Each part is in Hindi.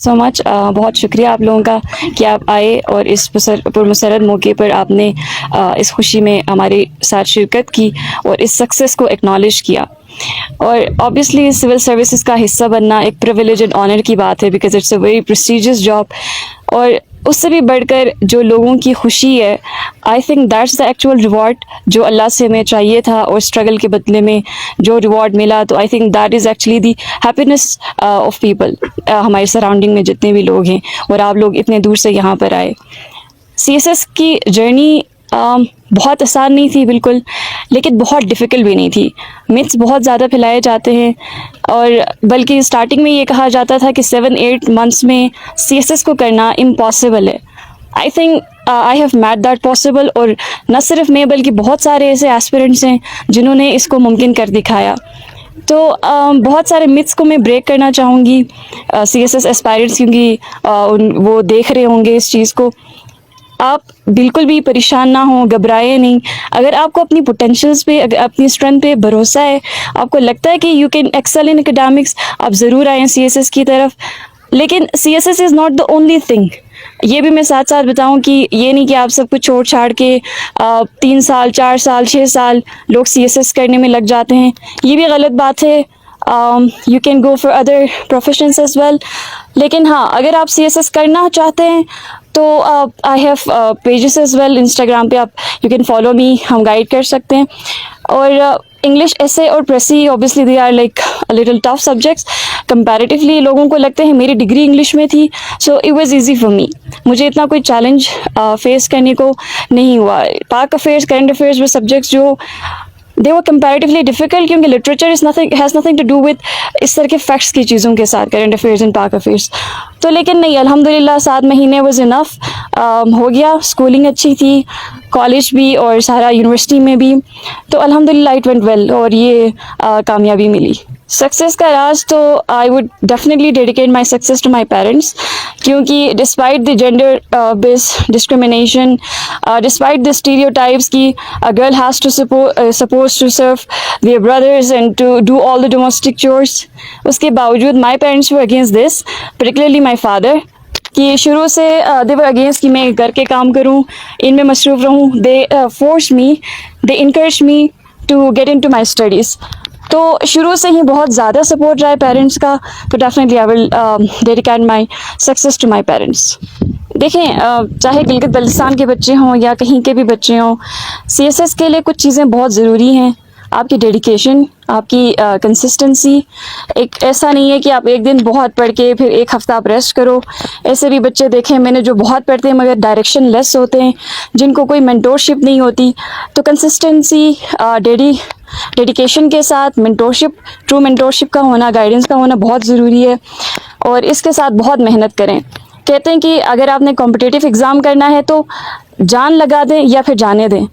सो मच बहुत शुक्रिया आप लोगों का कि आप आए और इस पुरमसरत मौके पर आपने इस खुशी में हमारे साथ शिरकत की और इस सक्सेस को एक्नॉलेज किया। और ऑब्वियसली सिविल सर्विसेज का हिस्सा बनना एक प्रिविलेज एंड ऑनर की बात है, because it's a very prestigious job. और उससे भी बढ़कर जो लोगों की खुशी है, I think that's the actual reward जो अल्लाह से हमें चाहिए था, और स्ट्रगल के बदले में जो रिवॉर्ड मिला, तो I think that is actually the happiness of people. हमारे सराउंडिंग में जितने भी लोग हैं और आप लोग इतने दूर से यहाँ पर आए। सीएसएस की जर्नी बहुत आसान नहीं थी बिल्कुल, लेकिन बहुत डिफ़िकल्ट भी नहीं थी। मिथ्स बहुत ज़्यादा फैलाए जाते हैं, और बल्कि स्टार्टिंग में ये कहा जाता था कि 7-8 मंथ्स में सीएसएस को करना इम्पॉसिबल है। I think I have made that possible, और न सिर्फ मैं बल्कि बहुत सारे ऐसे एस्पिरेंट्स हैं जिन्होंने इसको मुमकिन कर दिखाया। तो बहुत सारे मिथ्स को मैं ब्रेक करना चाहूँगी सीएसएस एस्पायरेंट्स, क्योंकि वो देख रहे होंगे इस चीज़ को। आप बिल्कुल भी परेशान ना हो, घबराए नहीं। अगर आपको अपनी पोटेंशियल्स पे, अपनी स्ट्रेंथ पे भरोसा है, आपको लगता है कि you can excel in academics, आप ज़रूर आएँ सीएसएस की तरफ। लेकिन CSS is not the only thing. ये भी मैं साथ साथ बताऊं कि ये नहीं कि आप सब कुछ छोड़ छाड़ के 3 साल 4 साल 6 साल लोग सीएसएस करने में लग जाते हैं, ये भी गलत बात है। You can go for other professions as well. लेकिन हाँ, अगर आप सीएसएस करना चाहते हैं तो I have pages as well Instagram पे, आप यू कैन फॉलो मी, हम गाइड कर सकते हैं। और इंग्लिश एसे और precis obviously they are like a little tough subjects comparatively. लोगों को लगते हैं मेरी डिग्री इंग्लिश में थी, so it was easy for me. मुझे इतना कोई चैलेंज फेस करने को नहीं हुआ। पाक अफेयर्स, करंट अफेयर्स वो सब्जेक्ट्स जो दे वर कंपैरेटिवली डिफिकल्ट, क्योंकि literature is nothing, has nothing to do with इस तरह के फैक्ट्स की चीज़ों के साथ, current affairs and Pak affairs. तो लेकिन नहीं, अल्हम्दुलिल्लाह 7 महीने वाज इनफ, हो गया। स्कूलिंग अच्छी थी, कॉलेज भी और सारा यूनिवर्सिटी में भी, तो अल्हम्दुलिल्लाह इट वेंट वेल, और ये कामयाबी मिली। सक्सेस का राज तो I would definitely dedicate my success to my parents, क्योंकि despite the gender based discrimination, despite the stereotypes की a girl has to supposed to serve their brothers and to do all the domestic chores, उसके बावजूद my parents were against this, particularly my father, कि शुरू से दे वर अगेंस्ट कि मैं घर के काम करूं, इनमें मसरूफ़ रहूं। They force me, they encourage me to get into my studies. तो शुरू से ही बहुत ज़्यादा सपोर्ट रहा है पेरेंट्स का, तो definitely I will dedicate my success to my parents. देखें, चाहे गिलगित बल्तिस्तान के बच्चे हों या कहीं के भी बच्चे हों, सीएसएस के लिए कुछ चीज़ें बहुत ज़रूरी हैं। आपकी डेडिकेशन, आपकी कंसिस्टेंसी। एक ऐसा नहीं है कि आप एक दिन बहुत पढ़ के फिर एक हफ्ता आप रेस्ट करो। ऐसे भी बच्चे देखे मैंने जो बहुत पढ़ते हैं मगर डायरेक्शन लेस होते हैं, जिनको कोई मेंटोरशिप नहीं होती। तो कंसिस्टेंसी, डेडिकेशन के साथ मेंटोरशिप, ट्रू मेंटोरशिप का होना, गाइडेंस का होना बहुत ज़रूरी है, और इसके साथ बहुत मेहनत करें। कहते हैं कि अगर आपने कॉम्पिटिटिव एग्ज़ाम करना है तो जान लगा दें या फिर जाने दें।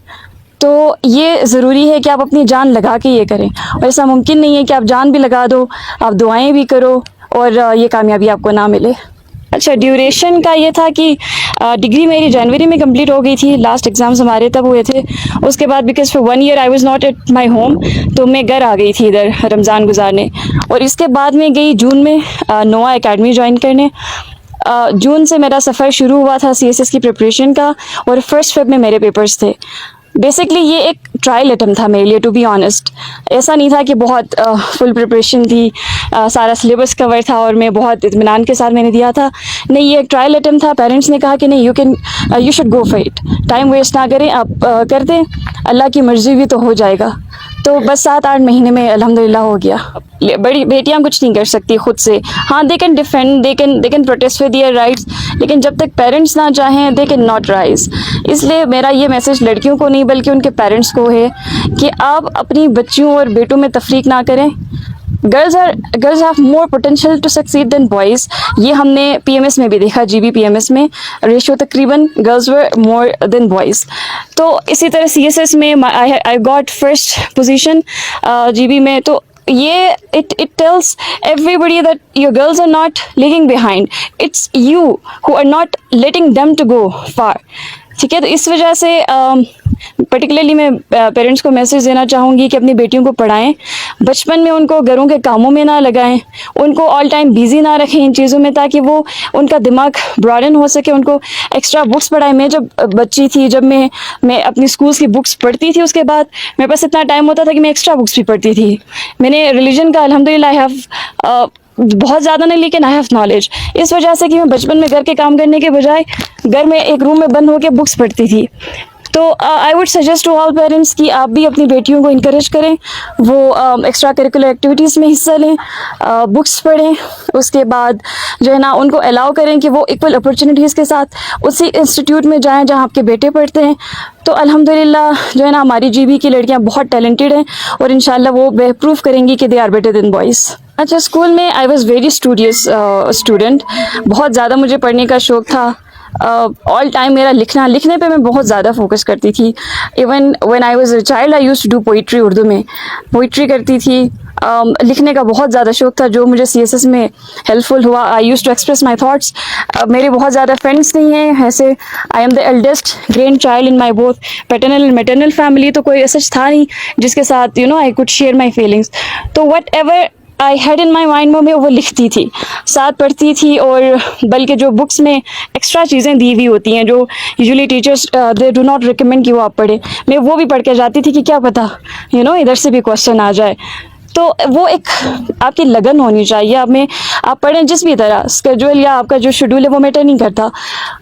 तो ये ज़रूरी है कि आप अपनी जान लगा के ये करें, और ऐसा मुमकिन नहीं है कि आप जान भी लगा दो, आप दुआएं भी करो और ये कामयाबी आपको ना मिले। अच्छा, ड्यूरेशन का ये था कि डिग्री मेरी जनवरी में कंप्लीट हो गई थी, लास्ट एग्ज़ाम्स हमारे तब हुए थे। उसके बाद because for 1 year I was not at my home, तो मैं घर आ गई थी इधर रमज़ान गुजारने, और इसके बाद मैं गई जून में नोआ एकेडमी ज्वाइन करने। जून से मेरा सफ़र शुरू हुआ था सीएसएस की प्रिपरेशन का, और 1 फ़रवरी में मेरे पेपर्स थे। बेसिकली ये एक ट्रायल अटैम्प्ट था मेरे लिए, टू बी ऑनेस्ट। ऐसा नहीं था कि बहुत फुल प्रिपरेशन थी, सारा सिलेबस कवर था और मैं बहुत इत्मीनान के साथ मैंने दिया था। नहीं, ये एक ट्रायल अटैम्प्ट था। पेरेंट्स ने कहा कि नहीं, you should go for it, time waste ना करें, आप कर दें, अल्लाह की मर्ज़ी भी तो हो जाएगा। तो बस 7-8 महीने में अल्हम्दुलिल्लाह हो गया। बड़ी बेटियां कुछ नहीं कर सकती खुद से। हाँ, they can defend, they can protest for their rights, लेकिन जब तक पेरेंट्स ना चाहें दे कैन नॉट राइज। इसलिए मेरा ये मैसेज लड़कियों को नहीं बल्कि उनके पेरेंट्स को है कि आप अपनी बच्चियों और बेटों में तफरीक ना करें। Girls have more potential to succeed than boys. ये हमने पीएमएस में भी देखा, जीबी पीएमएस में रेशियो तकरीबन girls were more than boys. तो इसी तरह सीएसएस में I got first position GB में। तो ये it tells everybody that your girls are not lagging behind, it's you who are not letting them to go far। ठीक है। तो इस वजह से पर्टिकुलरली मैं पेरेंट्स को मैसेज देना चाहूँगी कि अपनी बेटियों को पढ़ाएं, बचपन में उनको घरों के कामों में ना लगाएं, उनको ऑल टाइम बिजी ना रखें इन चीज़ों में, ताकि वो उनका दिमाग ब्रॉडन हो सके, उनको एक्स्ट्रा बुक्स पढ़ाएं। मैं जब बच्ची थी, जब मैं अपनी स्कूल्स की बुक्स पढ़ती थी, उसके बाद मेरे पास इतना टाइम होता था कि मैं एक्स्ट्रा बुक्स भी पढ़ती थी। मैंने रिलीजन का अल्हम्दुलिल्लाह आई हैव बहुत ज़्यादा नहीं, लेकिन आई हैव नॉलेज, इस वजह से कि मैं बचपन में घर के काम करने के बजाय घर में एक रूम में बंद होकर बुक्स पढ़ती थी। तो I would suggest to all parents कि आप भी अपनी बेटियों को इनकरेज करें, वो एक्स्ट्रा करिकुलर एक्टिविटीज़ में हिस्सा लें, बुक्स पढ़ें, उसके बाद जो है ना उनको अलाउ करें कि वो इक्वल अपॉर्चुनिटीज़ के साथ उसी इंस्टीट्यूट में जाएं जहां आपके बेटे पढ़ते हैं। तो अल्हम्दुलिल्लाह जो है ना हमारी जीबी की लड़कियां बहुत टैलेंटेड हैं और इंशाल्लाह वो प्रूव करेंगी कि they are better than boys. अच्छा, स्कूल में I was very studious student, बहुत ज़्यादा मुझे पढ़ने का शौक़ था। ऑल टाइम मेरा लिखने पे मैं बहुत ज़्यादा फोकस करती थी। Even when I was a child I used to do poetry, Urdu में पोइट्री करती थी। लिखने का बहुत ज़्यादा शौक़ था जो मुझे CSS में हेल्पफुल हुआ। I used to express my thoughts. मेरे बहुत ज़्यादा फ्रेंड्स नहीं हैं, ऐसे I am the eldest grandchild in my both paternal and maternal family, तो कोई ऐसा था नहीं जिसके साथ I could share my feelings. तो whatever I had in my mind में मैं वो लिखती थी, साथ पढ़ती थी, और बल्कि जो बुक्स में एक्स्ट्रा चीज़ें दी हुई होती हैं जो usually teachers they do not recommend कि वो आप पढ़ें, मैं वो भी पढ़ के जाती थी कि क्या पता इधर से भी क्वेश्चन आ जाए। तो वो एक आपकी लगन होनी चाहिए, आप पढ़ें जिस भी तरह, स्केड्यूल या आपका जो शेड्यूल है वो मैटर नहीं करता,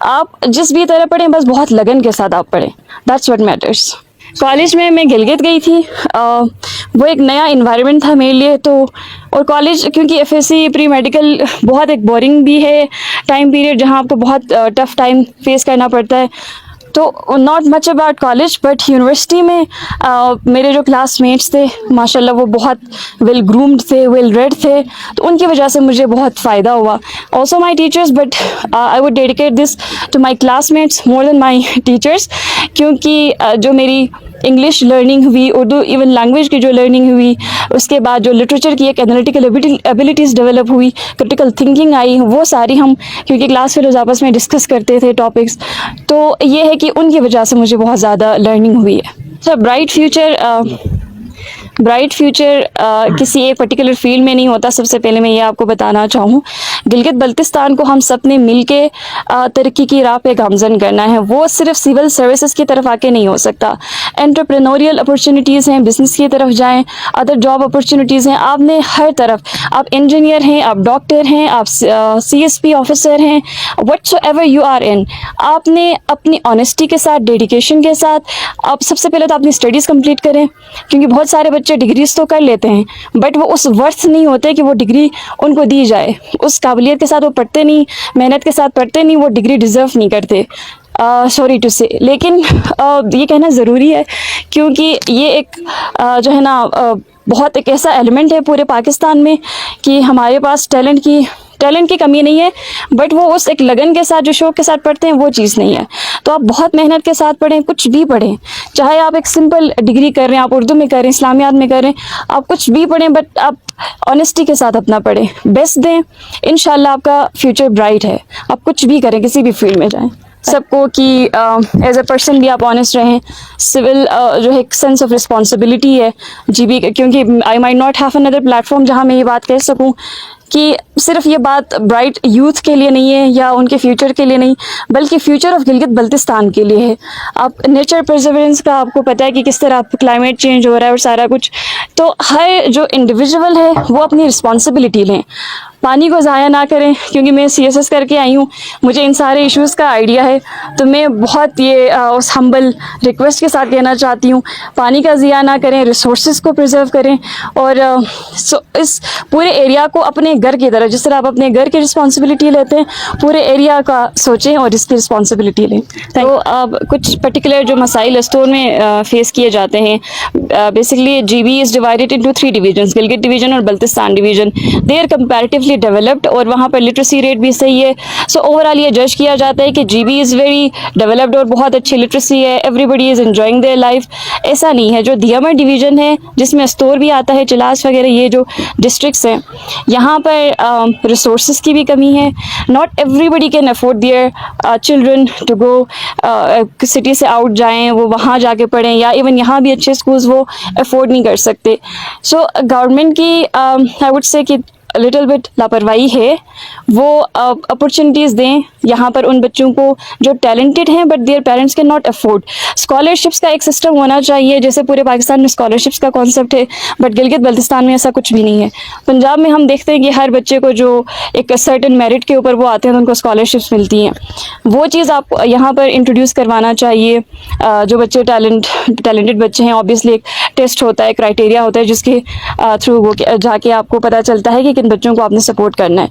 आप जिस भी तरह पढ़ें, बस बहुत लगन के साथ आप पढ़ें, दैट्स व्हाट मैटर्स। कॉलेज में मैं गिलगित गई थी, वो एक नया इन्वायरमेंट था मेरे लिए। तो और कॉलेज क्योंकि FSC प्री मेडिकल बहुत एक बोरिंग भी है टाइम पीरियड, जहाँ आपको बहुत टफ टाइम फेस करना पड़ता है। तो not much about college, but university में मेरे जो क्लासमेट्स थे माशाल्लाह वो बहुत वेल ग्रूम्ड थे, वेल रेड थे, तो उनकी वजह से मुझे बहुत फ़ायदा हुआ। Also my teachers, but I would dedicate this to my classmates more than my teachers, क्योंकि जो मेरी इंग्लिश लर्निंग हुई, उर्दू इवन लैंग्वेज की जो लर्निंग हुई, उसके बाद जो लिटरेचर की एक एनालिटिकल एबिलिटीज़ डेवलप हुई, क्रिटिकल थिंकिंग आई, वो सारी हम क्योंकि क्लास फेलोज आपस में डिस्कस करते थे टॉपिक्स, तो ये है कि उनकी वजह से मुझे बहुत ज़्यादा लर्निंग हुई है। तो ब्राइट फ्यूचर किसी एक पर्टिकुलर फील्ड में नहीं होता। सबसे पहले मैं ये आपको बताना चाहूँ, गिलगित बल्तिस्तान को हम सब ने मिल के तरक्की की राह पे गामजन करना है। वो सिर्फ सिविल सर्विसेज की तरफ आके नहीं हो सकता, एंटरप्रेन्योरियल अपॉर्चुनिटीज़ हैं, बिजनेस की तरफ जाएं, अदर जॉब अपॉर्चुनिटीज़ हैं, आपने हर तरफ, आप इंजीनियर हैं, आप डॉक्टर हैं, आप CSP ऑफिसर हैं, व्हाटसोएवर यू आर इन, आपने अपनी ऑनेस्टी के साथ, डेडिकेशन के साथ, आप सबसे पहले तो अपनी स्टडीज़ कंप्लीट करें, क्योंकि बहुत सारे बच्चे डिग्रीज तो कर लेते हैं बट वो उस वर्थ नहीं होते कि वो डिग्री उनको दी जाए, उस काबिलियत के साथ वो पढ़ते नहीं, मेहनत के साथ पढ़ते नहीं, वो डिग्री डिज़र्व नहीं करते। सॉरी टू से, लेकिन ये कहना ज़रूरी है क्योंकि ये एक जो है ना बहुत एक ऐसा एलिमेंट है पूरे पाकिस्तान में कि हमारे पास टैलेंट की कमी नहीं है, बट वो उस एक लगन के साथ, जो शौक़ के साथ पढ़ते हैं, वो चीज़ नहीं है। तो आप बहुत मेहनत के साथ पढ़ें, कुछ भी पढ़ें, चाहे आप एक सिंपल डिग्री कर रहे हैं, आप उर्दू में कर रहे हैं, इस्लामियात में कर रहे हैं, आप कुछ भी पढ़ें, बट आप ऑनेस्टी के साथ अपना पढ़ें, बेस्ट दें, इंशाल्लाह आपका फ्यूचर ब्राइट है। आप कुछ भी करें, किसी भी फील्ड में जाएं, सबको कि एज अ पर्सन भी आप ऑनेस्ट रहें। सिविल जो है एक सेंस ऑफ रिस्पॉन्सिबिलिटी है जीबी, क्योंकि I might not have another platform जहाँ मैं ये बात कह सकूँ कि सिर्फ ये बात ब्राइट यूथ के लिए नहीं है या उनके फ्यूचर के लिए नहीं, बल्कि फ्यूचर ऑफ गिलगित बल्तिस्तान के लिए है। आप नेचर प्रिजर्वेंस का आपको पता है कि किस तरह क्लाइमेट चेंज हो रहा है और सारा कुछ, तो हर जो इंडिविजुअल है वो अपनी रिस्पॉन्सिबिलिटी लें, पानी को ज़ाया ना करें, क्योंकि मैं CSS करके आई हूँ, मुझे इन सारे इश्यूज़ का आइडिया है। तो मैं बहुत ये उस हम्बल रिक्वेस्ट के साथ कहना चाहती हूँ, पानी का ज़िया ना करें, रिसोर्सेज को प्रिजर्व करें, और इस पूरे एरिया को अपने घर की तरह, जिस तरह आप अपने घर की रिस्पॉन्सिबिलिटी लेते हैं, पूरे एरिया का सोचें और इसकी रिस्पॉन्सिबिलिटी लें। तो अब कुछ पर्टिकुलर जो मसाइल स्टोर में फेस किए जाते हैं, basically GB is divided into 3 divisions, Gilgit division और Baltistan division. They are comparatively developed और वहाँ पर लिटरेसी रेट भी सही है। सो ओवरऑल ये जज किया जाता है कि GB इज़ वेरी डेवलप्ड और बहुत अच्छी लिटरेसी है, everybody is enjoying their life. ऐसा नहीं है। जो दियामर डिवीज़न है, जिसमें स्टोर भी आता है, चिलास वगैरह, ये जो डिस्ट्रिक्ट्स हैं, यहाँ पर रिसोर्स की भी कमी है. Not everybody can afford their children to go city से आउट जाएं, वो वहाँ जाके पढ़ें, या इवन यहाँ भी अच्छे स्कूल्स वो अफोर्ड नहीं कर सकते. सो गवर्नमेंट की आई वुड से कि लिटिल बिट लापरवाही है. वो अपॉर्चुनिटीज़ दें यहाँ पर उन बच्चों को जो टैलेंटेड हैं but their parents can not afford. Scholarships का एक सिस्टम होना चाहिए, जैसे पूरे पाकिस्तान में स्कॉलरशिप्स का कॉन्सेप्ट है, बट गिलगित बल्तिस्तान में ऐसा कुछ भी नहीं है. पंजाब में हम देखते हैं कि हर बच्चे को जो एक सर्टेन मेरिट के ऊपर वो आते हैं तो उनको स्कॉलरशिप्स मिलती हैं. वो चीज़ आप यहाँ पर इंट्रोड्यूस करवाना चाहिए. जो बच्चे टैलेंटेड बच्चे हैं, ऑब्वियसली एक टेस्ट होता है, क्राइटेरिया होता है, जिसके थ्रू वो जाके आपको पता चलता है कि किन बच्चों को आपने सपोर्ट करना है.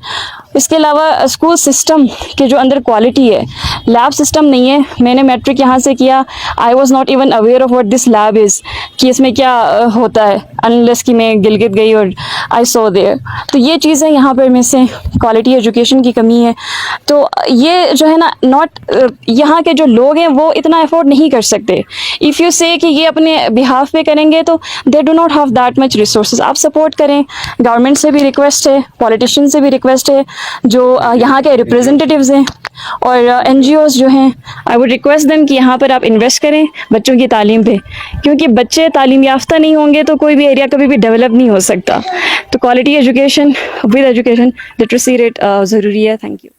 इसके अलावा स्कूल सिस्टम के जो अंदर क्वालिटी है, लैब सिस्टम नहीं है. मैंने मैट्रिक यहाँ से किया, I was not even aware of what this lab is, कि इसमें क्या होता है, अनलेस कि मैं गिलगित गई और आई सॉ देयर. तो ये चीज़ें यहाँ पर में से क्वालिटी एजुकेशन की कमी है. तो ये जो है ना, नॉट यहाँ के जो लोग हैं वो इतना अफोर्ड नहीं कर सकते. इफ़ यू से कि ये अपने बिहाफ पे करेंगे तो they do not have that much resources. आप सपोर्ट करें. गवर्नमेंट से भी रिक्वेस्ट है, पॉलिटिशियन से भी रिक्वेस्ट है, जो यहाँ के रिप्रेजेंटेटिव्स हैं और NGOs जो हैं, आई वुड रिक्वेस्ट देम कि यहाँ पर आप इन्वेस्ट करें बच्चों की तालीम पे, क्योंकि बच्चे तालीम याफ्ता नहीं होंगे तो कोई भी एरिया कभी भी डेवलप नहीं हो सकता. तो quality education with education literacy rate ज़रूरी है. Thank you.